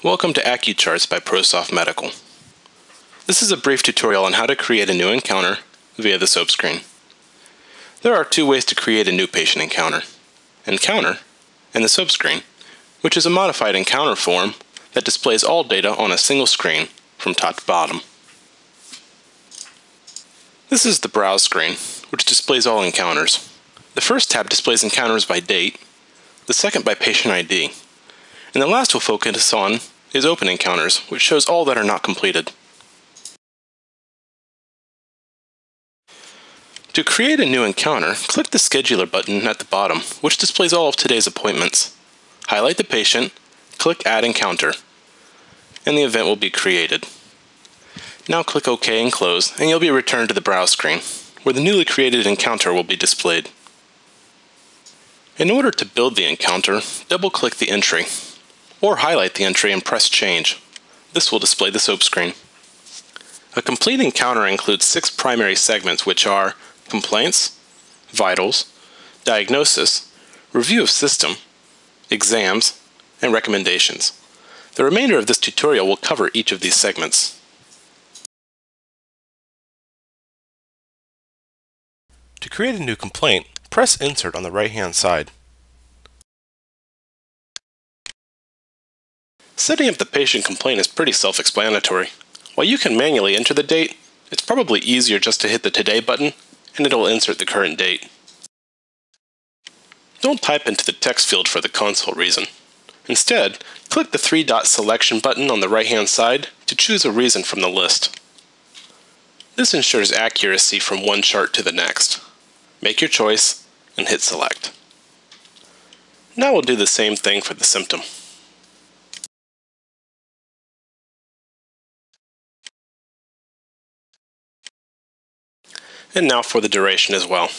Welcome to AcuCharts by ProSoft Medical. This is a brief tutorial on how to create a new encounter via the SOAP screen. There are two ways to create a new patient encounter: Encounter and the SOAP screen, which is a modified encounter form that displays all data on a single screen from top to bottom. This is the Browse screen, which displays all encounters. The first tab displays encounters by date, the second by patient ID, and the last we'll focus on is Open Encounters, which shows all that are not completed. To create a new encounter, click the Scheduler button at the bottom, which displays all of today's appointments. Highlight the patient, click Add Encounter, and the event will be created. Now click OK and Close, and you'll be returned to the Browse screen, where the newly created encounter will be displayed. In order to build the encounter, double-click the entry, or highlight the entry and press Change. This will display the SOAP screen. A complete encounter includes 6 primary segments, which are Complaints, Vitals, Diagnosis, Review of System, Exams, and Recommendations. The remainder of this tutorial will cover each of these segments. To create a new complaint, press Insert on the right-hand side. Setting up the patient complaint is pretty self-explanatory. While you can manually enter the date, it's probably easier just to hit the Today button and it'll insert the current date. Don't type into the text field for the consult reason. Instead, click the 3-dot selection button on the right-hand side to choose a reason from the list. This ensures accuracy from one chart to the next. Make your choice and hit Select. Now we'll do the same thing for the symptom. And now for the duration as well.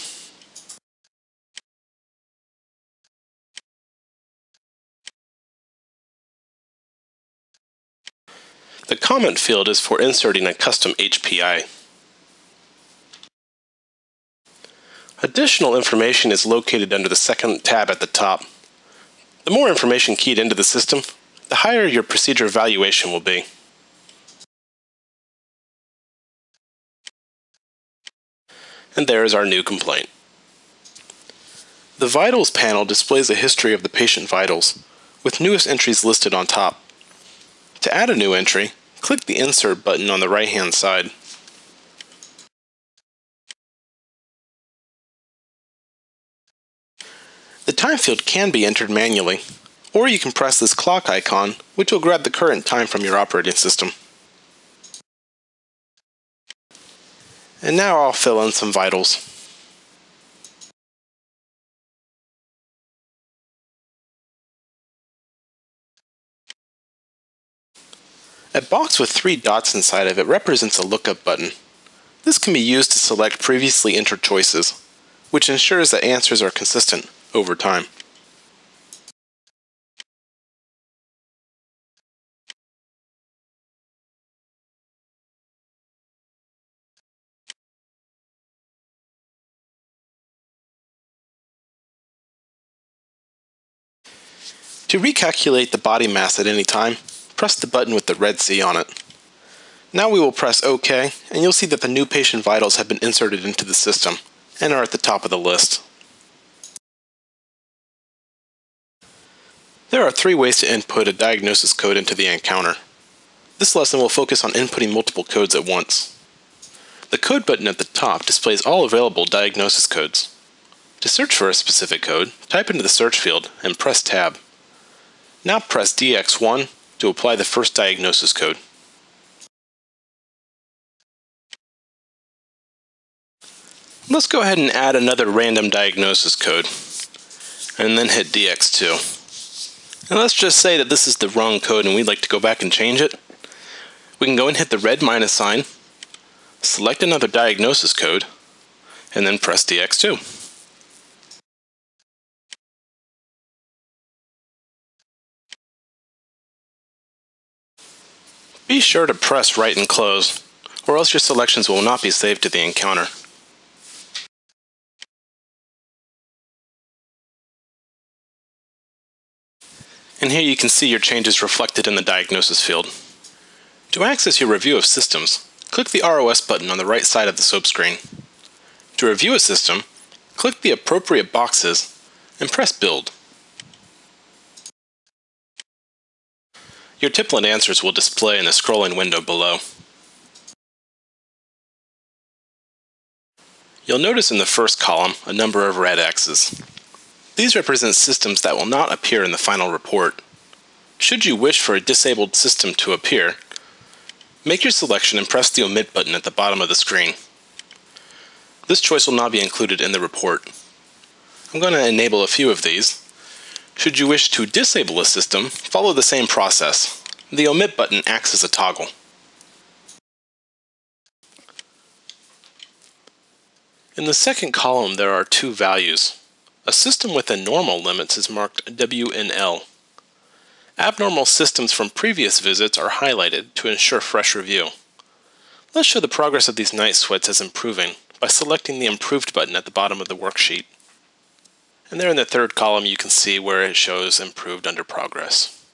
The comment field is for inserting a custom HPI. Additional information is located under the second tab at the top. The more information keyed into the system, the higher your procedure evaluation will be. And there is our new complaint. The Vitals panel displays a history of the patient vitals, with newest entries listed on top. To add a new entry, click the Insert button on the right-hand side. The time field can be entered manually, or you can press this clock icon, which will grab the current time from your operating system. And now I'll fill in some vitals. A box with 3 dots inside of it represents a lookup button. This can be used to select previously entered choices, which ensures that answers are consistent over time. To recalculate the body mass at any time, press the button with the red C on it. Now we will press OK, and you'll see that the new patient vitals have been inserted into the system and are at the top of the list. There are 3 ways to input a diagnosis code into the encounter. This lesson will focus on inputting multiple codes at once. The Code button at the top displays all available diagnosis codes. To search for a specific code, type into the search field and press Tab. Now press DX1 to apply the first diagnosis code. Let's go ahead and add another random diagnosis code, and then hit DX2. And let's just say that this is the wrong code and we'd like to go back and change it. We can go and hit the red minus sign, select another diagnosis code, and then press DX2. Be sure to press Right and Close, or else your selections will not be saved to the encounter. And here you can see your changes reflected in the diagnosis field. To access your review of systems, click the ROS button on the right side of the SOAP screen. To review a system, click the appropriate boxes and press Build. Your template answers will display in the scrolling window below. You'll notice in the first column a number of red X's. These represent systems that will not appear in the final report. Should you wish for a disabled system to appear, make your selection and press the Omit button at the bottom of the screen. This choice will not be included in the report. I'm going to enable a few of these. Should you wish to disable a system, follow the same process. The Omit button acts as a toggle. In the second column, there are two values. A system within normal limits is marked W and L. Abnormal systems from previous visits are highlighted to ensure fresh review. Let's show the progress of these night sweats as improving by selecting the Improved button at the bottom of the worksheet. And there in the third column you can see where it shows Improved under Progress.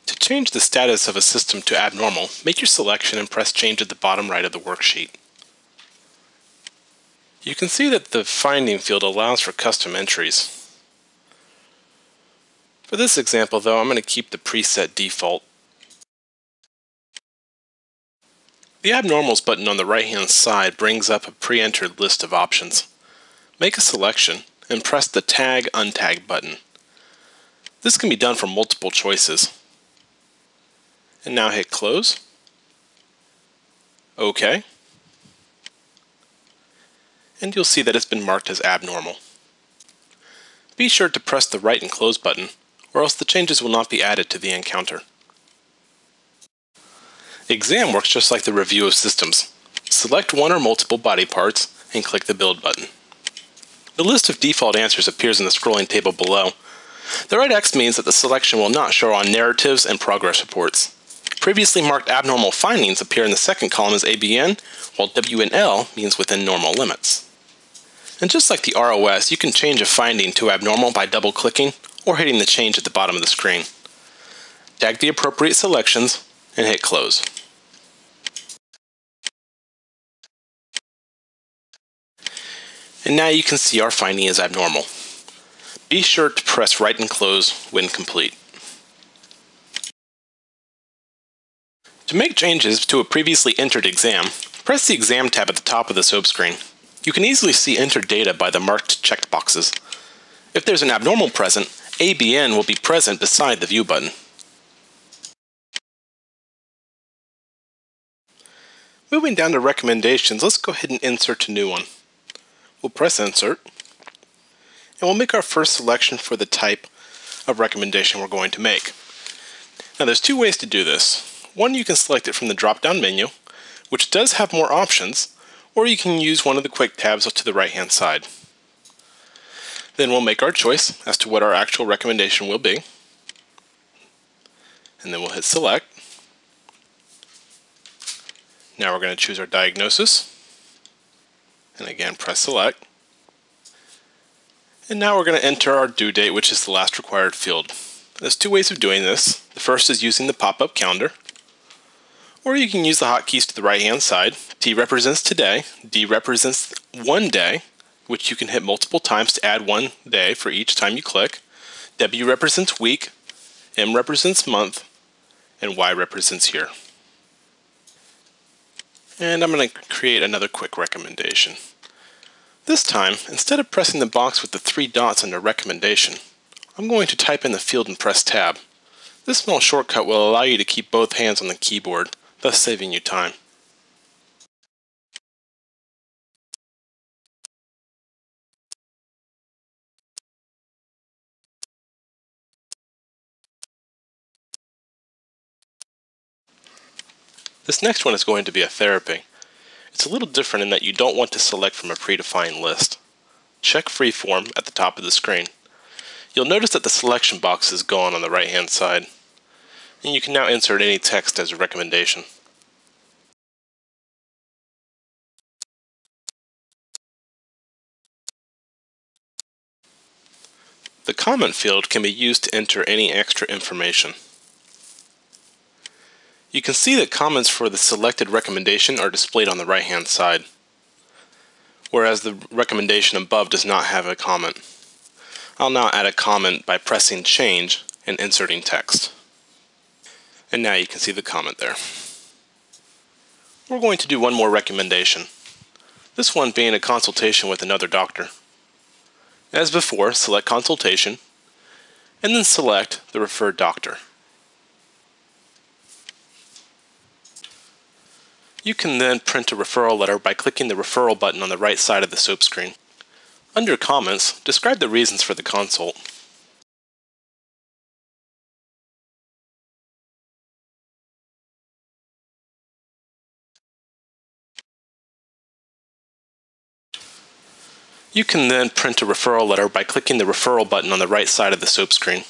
To change the status of a system to abnormal, make your selection and press Change at the bottom right of the worksheet. You can see that the Finding field allows for custom entries. For this example though, I'm going to keep the preset default. The Abnormals button on the right-hand side brings up a pre-entered list of options. Make a selection and press the Tag Untag button. This can be done from multiple choices. And now hit Close. OK. And you'll see that it's been marked as abnormal. Be sure to press the Right and Close button, or else the changes will not be added to the encounter. Exam works just like the review of systems. Select one or multiple body parts and click the Build button. The list of default answers appears in the scrolling table below. The right X means that the selection will not show on narratives and progress reports. Previously marked abnormal findings appear in the second column as ABN, while W and L means within normal limits. And just like the ROS, you can change a finding to abnormal by double-clicking or hitting the change at the bottom of the screen. Tag the appropriate selections and hit Close. And now you can see our finding is abnormal. Be sure to press Right and Close when complete. To make changes to a previously entered exam, press the Exam tab at the top of the SOAP screen. You can easily see entered data by the marked checked boxes. If there's an abnormal present, ABN will be present beside the View button. Moving down to recommendations, let's go ahead and insert a new one. We'll press Insert, and we'll make our first selection for the type of recommendation we're going to make. Now there's two ways to do this. One, you can select it from the drop-down menu, which does have more options, or you can use one of the quick tabs up to the right-hand side. Then we'll make our choice as to what our actual recommendation will be, and then we'll hit Select. Now we're going to choose our diagnosis, and again press Select. And now we're going to enter our due date, which is the last required field. There's two ways of doing this. The first is using the pop-up calendar, or you can use the hotkeys to the right-hand side. T represents today, D represents one day, which you can hit multiple times to add one day for each time you click. W represents week, M represents month, and Y represents year. And I'm going to create another quick recommendation. This time, instead of pressing the box with the three dots under Recommendation, I'm going to type in the field and press Tab. This small shortcut will allow you to keep both hands on the keyboard, thus saving you time. This next one is going to be a therapy. It's a little different in that you don't want to select from a predefined list. Check Freeform at the top of the screen. You'll notice that the selection box is gone on the right-hand side, and you can now insert any text as a recommendation. The comment field can be used to enter any extra information. You can see that comments for the selected recommendation are displayed on the right-hand side, whereas the recommendation above does not have a comment. I'll now add a comment by pressing Change and inserting text. And now you can see the comment there. We're going to do one more recommendation, this one being a consultation with another doctor. As before, select Consultation, and then select the referred doctor. You can then print a referral letter by clicking the referral button on the right side of the SOAP screen. Under Comments, describe the reasons for the consult. You can then print a referral letter by clicking the referral button on the right side of the SOAP screen.